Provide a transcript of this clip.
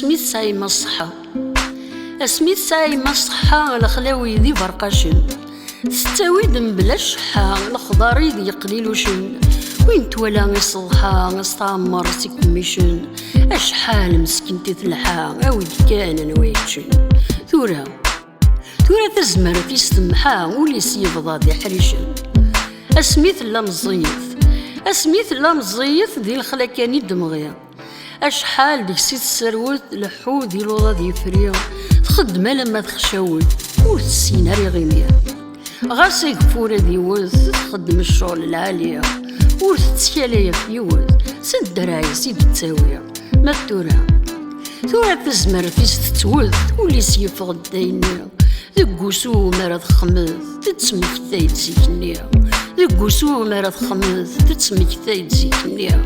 سميت سايمة الصحة. سميت سايمة الصحة الخلاوي ذي برقاشن، ستاويد بلا شحة الخضار ذي قليل وشن، وين تولا يصلحا استعمر سيكميشن، اشحال مسكنتي تلحا اويد كان نويتشن. ثورا تزمر في السمحة وليس يفضى ذي حريشن. اسميت لا مزيث ذي الخلا كاني دمغيا، اشحال ديك سيت السروت لحو ذي لوضا ذي فريا، تخدم لما تخشاوت وتسينا ري غيميا، غاسي كفورة ذي وث تخدم الشغل العالية وتتسكاليا في يوث سد راي سيد التاوية. ما ثورا تزمر في ستتوث وليس يفغد داينيا، ذك وسو مرض خمث تتسمكتايد زيكنيا، ذك وسو مرض خمث تتسمكتايد زيكنيا.